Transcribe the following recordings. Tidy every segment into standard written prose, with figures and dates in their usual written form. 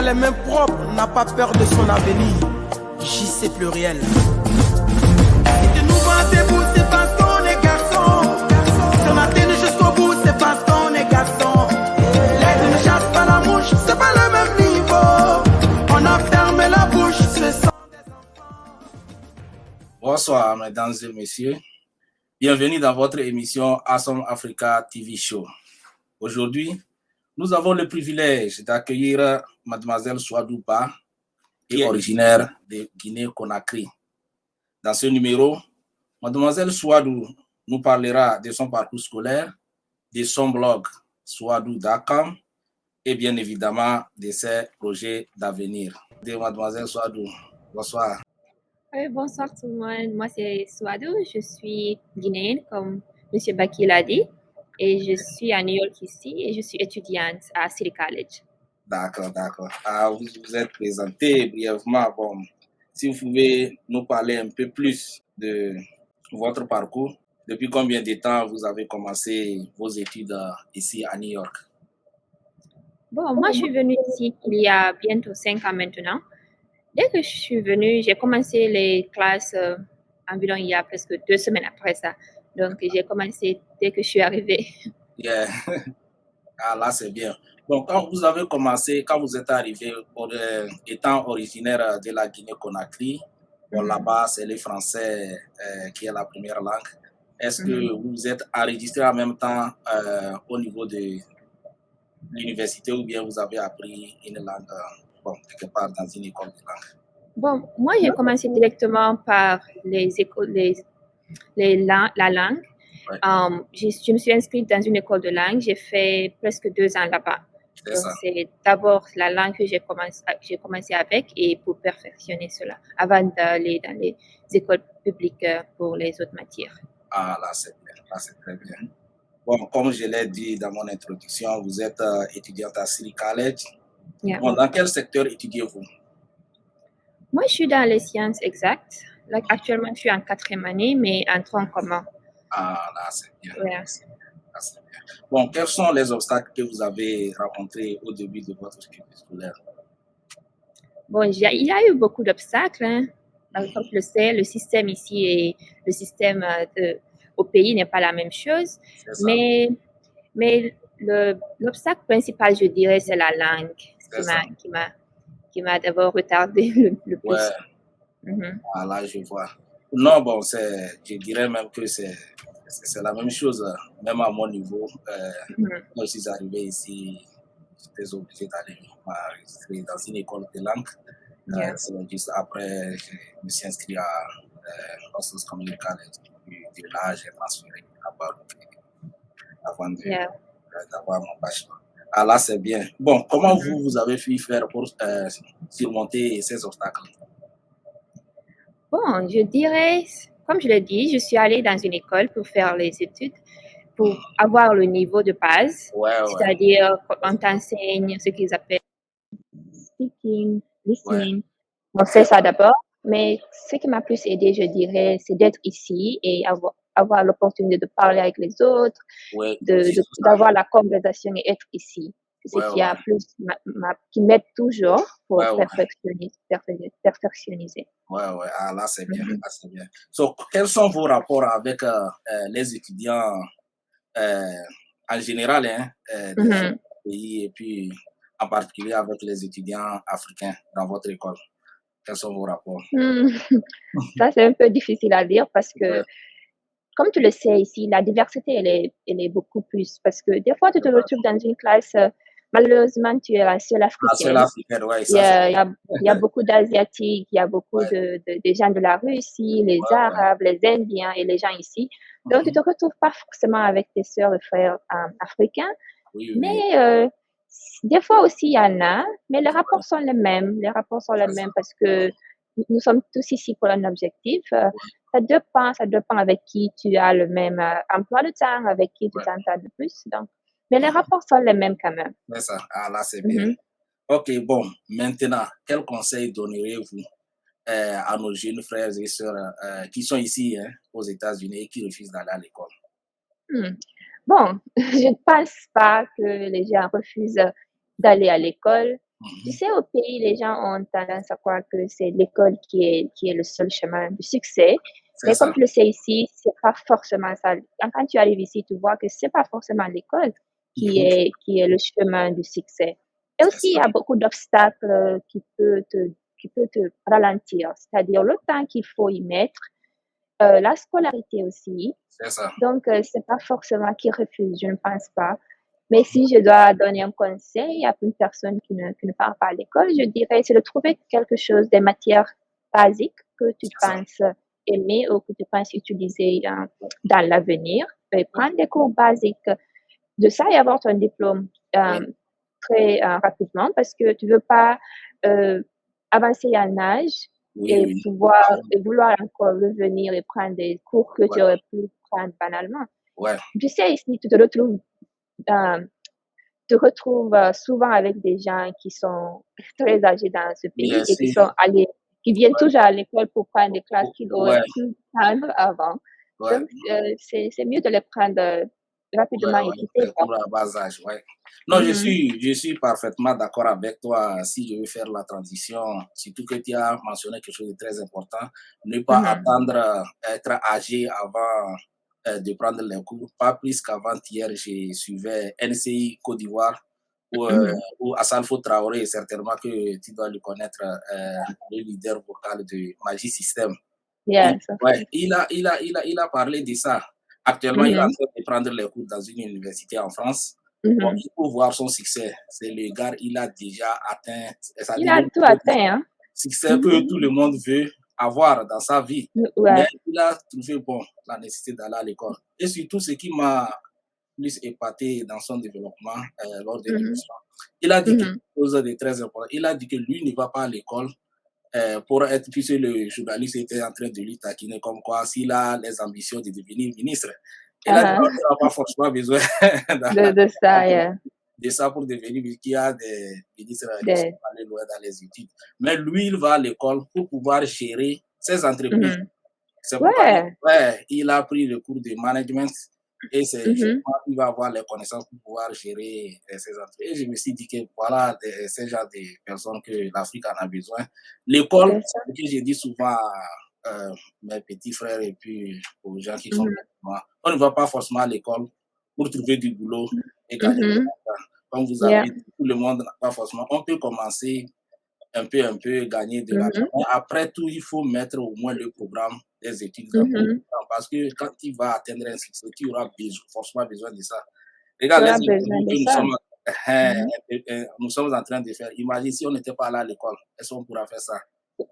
les mains propres n'a pas peur de son avenir. JC pluriel. Si tu nous vois debout, c'est parce qu'on est garçon. Si on a tenu jusqu'au bout, c'est parce qu'on est garçon. L'aigle ne chasse pas la mouche, c'est pas le même niveau. On a fermé la bouche, ce sont des enfants. Bonsoir, mesdames et messieurs. Bienvenue dans votre émission Awesome Africa TV Show. Aujourd'hui, nous avons le privilège d'accueillir Mademoiselle Souadou Ba, qui est originaire de Guinée-Conakry. Dans ce numéro, Mademoiselle Souadou nous parlera de son parcours scolaire, de son blog Souadou.com et bien évidemment de ses projets d'avenir. Mademoiselle Souadou, bonsoir. Oui, bonsoir tout le monde. Moi, c'est Souadou. Je suis guinéenne, comme M. Baki l'a dit. Et je suis à New York ici et je suis étudiante à City College. D'accord. Vous vous êtes présenté brièvement. Bon, si vous pouvez nous parler un peu plus de votre parcours. Depuis combien de temps vous avez commencé vos études ici à New York? Bon, moi, je suis venue ici il y a bientôt 5 ans maintenant. Dès que je suis venue, j'ai commencé les classes environ il y a presque 2 semaines après ça. Donc, j'ai commencé dès que je suis arrivée. Yeah. Ah, là, c'est bien. Donc, quand vous avez commencé, quand vous êtes arrivé, étant originaire de la Guinée-Conakry, bon, là-bas, c'est le français qui est la première langue. Est-ce que vous vous êtes enregistré en même temps au niveau de l'université ou bien vous avez appris une langue quelque part dans une école de langue? Bon, moi, j'ai commencé directement par la langue. Ouais. Je me suis inscrite dans une école de langue. J'ai fait presque 2 ans là-bas. Donc, c'est d'abord la langue que j'ai commencé avec et pour perfectionner cela avant d'aller dans les écoles publiques pour les autres matières. Ah, là, c'est bien. Là, c'est très bien. Bon, comme je l'ai dit dans mon introduction, vous êtes étudiante à City College. Yeah. Bon, dans quel secteur étudiez-vous? Moi, je suis dans les sciences exactes. Là, actuellement, je suis en 4e année, mais en tronc commun. Ah, là, c'est bien. Yeah. Là, c'est bien. Bon, quels sont les obstacles que vous avez rencontrés au début de votre cursus scolaire? Bon, il y a eu beaucoup d'obstacles. Hein. Comme tu le sais, le système ici et le système au pays n'est pas la même chose. Mais l'obstacle principal, je dirais, c'est la langue qui m'a d'abord retardé le plus. Ouais. Ah, là, je vois. Non, bon, je dirais même que c'est la même chose, même à mon niveau. Quand je suis arrivé ici, j'étais obligé d'aller m'enregistrer dans une école de langue. Juste après, je me suis inscrit à Hostels Community College. De là, j'ai transféré à Baroque avant d'avoir mon bachelor. Ah, là, c'est bien. Bon, comment vous avez pu faire pour surmonter ces obstacles? Bon, je dirais, comme je l'ai dit, je suis allée dans une école pour faire les études, pour avoir le niveau de base. C'est-à-dire, on t'enseigne ce qu'ils appellent speaking, listening. On fait ça d'abord, mais ce qui m'a plus aidé, je dirais, c'est d'être ici et avoir l'opportunité de parler avec les autres, d'avoir la conversation et être ici. C'est ce qui a plus qui m'aide toujours pour perfectionniser. Ah, là, c'est bien. Là, c'est bien. So, quels sont vos rapports avec les étudiants en général de pays et puis en particulier avec les étudiants africains dans votre école? Quels sont vos rapports? Ça, c'est un peu difficile à dire parce que, comme tu le sais ici, la diversité, elle est beaucoup plus. Parce que des fois, tu te retrouves dans une classe, malheureusement, tu es la seule africaine. La seule africaine, oui. Il y a beaucoup d'Asiatiques, il y a beaucoup de gens de la Russie, les Arabes, les Indiens et les gens ici. Donc, tu ne te retrouves pas forcément avec tes sœurs et frères africains. Mais des fois aussi, il y en a, mais les rapports sont les mêmes. Les rapports sont les mêmes parce que nous sommes tous ici pour un objectif. Ça dépend avec qui tu as le même emploi de temps, avec qui tu t'entends le plus. Donc, mais les rapports sont les mêmes quand même. C'est ça. Ah, là, c'est bien. OK, bon, maintenant, quel conseil donneriez-vous à nos jeunes frères et sœurs qui sont ici aux États-Unis et qui refusent d'aller à l'école? Bon, je ne pense pas que les gens refusent d'aller à l'école. Tu sais, au pays, les gens ont tendance à croire que c'est l'école qui est le seul chemin du succès. C'est Mais comme ça. tu le sais ici, c'est pas forcément ça. Quand tu arrives ici, tu vois que c'est pas forcément l'école qui est le chemin du succès. Et C'est aussi, il y ça. a beaucoup d'obstacles qui peut te ralentir. C'est-à-dire le temps qu'il faut y mettre, la scolarité aussi. C'est ça. Donc, c'est pas forcément qu'ils refusent, je ne pense pas. Mais si je dois donner un conseil à une personne qui ne part pas à l'école, je dirais c'est de trouver quelque chose, des matières basiques que tu C'est ça. penses aimer ou que tu penses utiliser dans l'avenir. Et prendre des cours basiques de ça et avoir ton diplôme Oui, très rapidement parce que tu veux pas euh, avancer en âge oui, et oui. vouloir encore revenir et prendre des cours que Ouais, tu aurais pu prendre banalement. ouais. Tu sais, ici, euh, souvent avec des gens qui sont très âgés dans ce pays Bien et qui sûr. sont allés, qui viennent Ouais, toujours à l'école pour prendre des classes qu'ils auraient ouais, pu prendre avant. ouais, Donc, c'est mieux de les prendre ouais, rapidement et ouais. quitter, Les quoi. cours à bas âge, ouais. Non, Mhm, je suis parfaitement d'accord avec toi. Si je veux faire la transition, surtout que tu as mentionné quelque chose de très important, ne pas mhm, attendre être âgé avant de prendre les cours. Pas plus qu'avant-hier, je suivais NCI Côte d'Ivoire mhm. où Assalfo Traoré, certainement que tu dois le connaître, le leader vocal de Magie System. Yes, of Ouais, course. il a parlé de ça. Actuellement, il est en Mhm, train de prendre les cours dans une université en France. Bon, mhm. il faut voir son succès. C'est le gars, il a déjà atteint, Il c'est-à-dire a tout le atteint, hein? succès Mhm. que tout le monde veut avoir dans sa vie. Mais Ouais. il a trouvé, bon, la nécessité d'aller à l'école. Et surtout, ce qui m'a plus épaté dans son développement lors de Mhm, l'émission, il a dit quelque mhm, chose de très important. Il a dit que lui ne va pas à l'école pour être, puisque le journaliste était en train de lui taquiner comme quoi s'il a les ambitions de devenir ministre. Il a dit qu'on uh-huh. n'aura pas forcément besoin De ça, yeah. de ça pour devenir, qu'il y a des ministres qui sont De, allés loin dans les études. Mais lui, il va à l'école pour pouvoir gérer ses entreprises. mhm. C'est pourquoi Ouais. ouais, il a pris le cours de management et c'est Mhm. justement il va avoir les connaissances pour pouvoir gérer ses entreprises. Et je me suis dit que voilà, ces genre de personnes que l'Afrique en a besoin. L'école, C'est c'est ça. ce que j'ai dit souvent à mes petits frères et puis aux gens qui sont Mhm, comme moi. On ne va pas forcément à l'école pour trouver du boulot et gagner de mhm. l'argent. Comme vous avez Yeah. dit, tout le monde n'a pas forcément. On peut commencer un peu, gagner de l'argent. Mhm, Mais après tout, il faut mettre au moins le programme des études dans ton mhm. programme. Parce que quand tu vas atteindre un succès, tu auras forcément besoin de ça. Tu Regarde les auras besoin interviews de que ça. Mhm. nous sommes en train de faire. Imagine si on n'était pas allé à l'école, est-ce qu'on pourra faire ça?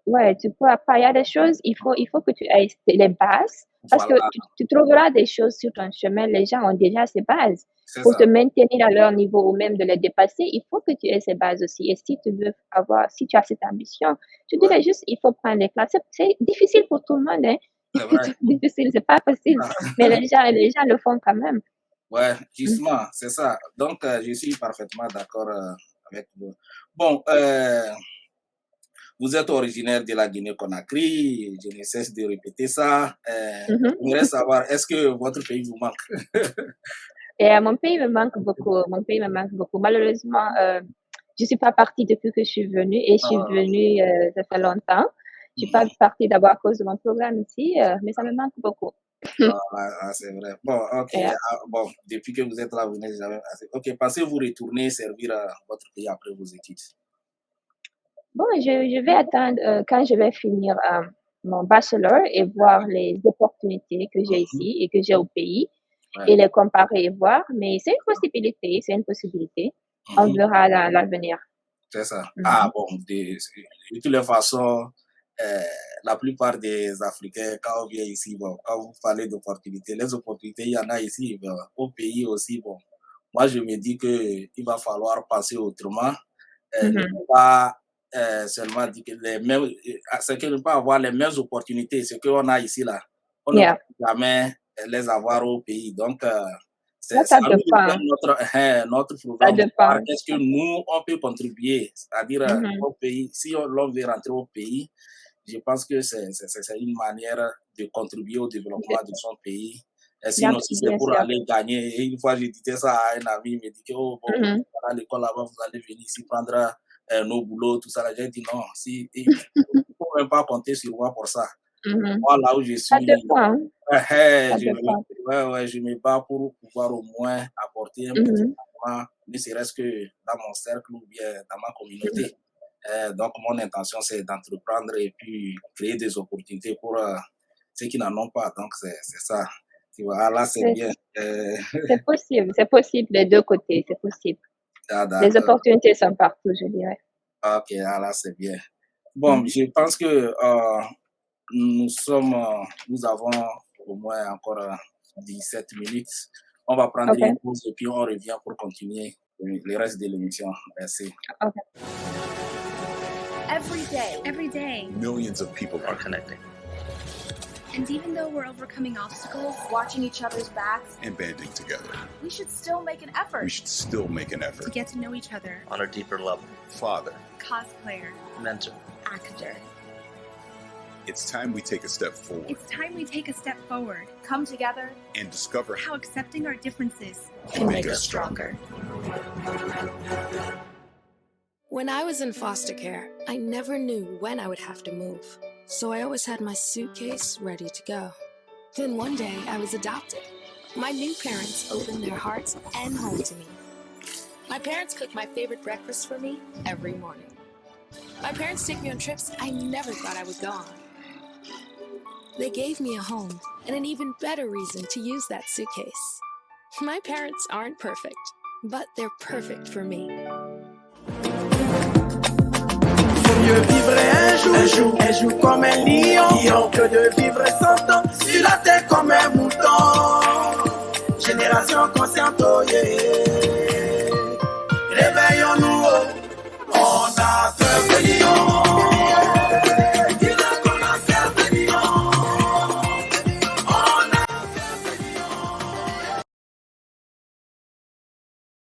Ouais, tu pourras pas. Il y a des choses, il faut que tu aies les bases parce que Voilà, tu trouveras des choses sur ton chemin. Les gens ont déjà ces bases. c'est Pour ça. te maintenir à leur niveau ou même de les dépasser, il faut que tu aies ces bases aussi. Et si tu as cette ambition, je Ouais, dirais juste, il faut prendre les classes. C'est difficile pour tout le monde, hein. c'est vrai. C'est difficile, c'est pas facile. Mais les gens le font quand même. Ouais, Mhm. justement, c'est ça. Donc, je suis parfaitement d'accord avec vous. Bon, vous êtes originaire de la Guinée-Conakry, je ne cesse de répéter ça. Mhm. J'aimerais savoir, est-ce que votre pays vous manque? Et mon pays me manque beaucoup. Mon pays me manque beaucoup. Malheureusement, je suis pas partie depuis que je suis venue et je suis Ah, venue, ça fait longtemps. Je suis pas mhm. partie d'abord à cause de mon programme ici, mais ça me manque beaucoup. Ah, ah, c'est vrai. Bon, ok. Et, Ah, bon, depuis que vous êtes là, vous n'êtes jamais assez. Ok, pensez-vous retourner servir à votre pays après vos études? bon, je vais attendre quand je vais finir mon bachelor et voir les opportunités que j'ai Mhm, ici et que j'ai au pays ouais, et les comparer et voir. Mais c'est une possibilité, c'est une possibilité. On mhm, verra dans l'avenir. c'est ça. Ah, Mhm. bon, de toutes les façons, euh, la plupart des Africains, quand on vient ici, bon, quand vous parlez d'opportunités, les opportunités, il y en a ici, bon, au pays aussi, bon. Moi, je me dis qu'il va falloir penser autrement. Ne Mhm. pas seulement dire que c'est que ne pas avoir les mêmes opportunités, ce qu'on a ici là, on ne va Yeah. jamais les avoir au pays. Donc, Là, c'est ça à nous de faire dépend. notre Ça programme, voir dépend. qu'est-ce que nous, on peut contribuer, c'est-à-dire Mhm. au pays. Si l'on veut rentrer au pays, je pense que c'est une manière de contribuer au développement de son pays. Et sinon, si c'est Bien pour sûr. aller gagner, et une fois je disais ça à un ami, il me dit que oh, bon, Mhm. à l'école là-bas, vous allez venir ici prendre nos boulots, tout ça. J'ai dit non, si, il ne faut même pas compter sur moi pour ça. Moi, là où je suis, Ça dépend. Hein? Je me bats pour pouvoir au moins apporter un petit changement, ne serait-ce que dans mon cercle ou bien dans ma communauté. Donc, mon intention, c'est d'entreprendre et puis créer des opportunités pour ceux qui n'en ont pas. Donc, c'est ça. Tu vois, là, c'est bien. C'est possible des deux côtés, c'est possible. Les opportunités sont partout, je dirais. Ok, là, c'est bien. Bon, je pense que nous avons au moins encore 17 minutes. On va prendre une pause et puis on revient pour continuer le reste de l'émission. Merci. Okay. Every day, millions of people are connecting. And even though we're overcoming obstacles, watching each other's backs, and banding together, we should still make an effort. To get to know each other. On a deeper level. Father. Cosplayer. Mentor. Actor. It's time we take a step forward. Come together. And discover how accepting our differences can make us stronger. When I was in foster care, I never knew when I would have to move. So I always had my suitcase ready to go. Then one day I was adopted. My new parents opened their hearts and home to me. My parents cook my favorite breakfast for me every morning. My parents take me on trips I never thought I would go on. They gave me a home and an even better reason to use that suitcase. My parents aren't perfect, but they're perfect for me. Mieux vivre un jour comme un lion, que de vivre 100 ans sur la terre comme un mouton. Génération consciente, oh yeah. Réveillons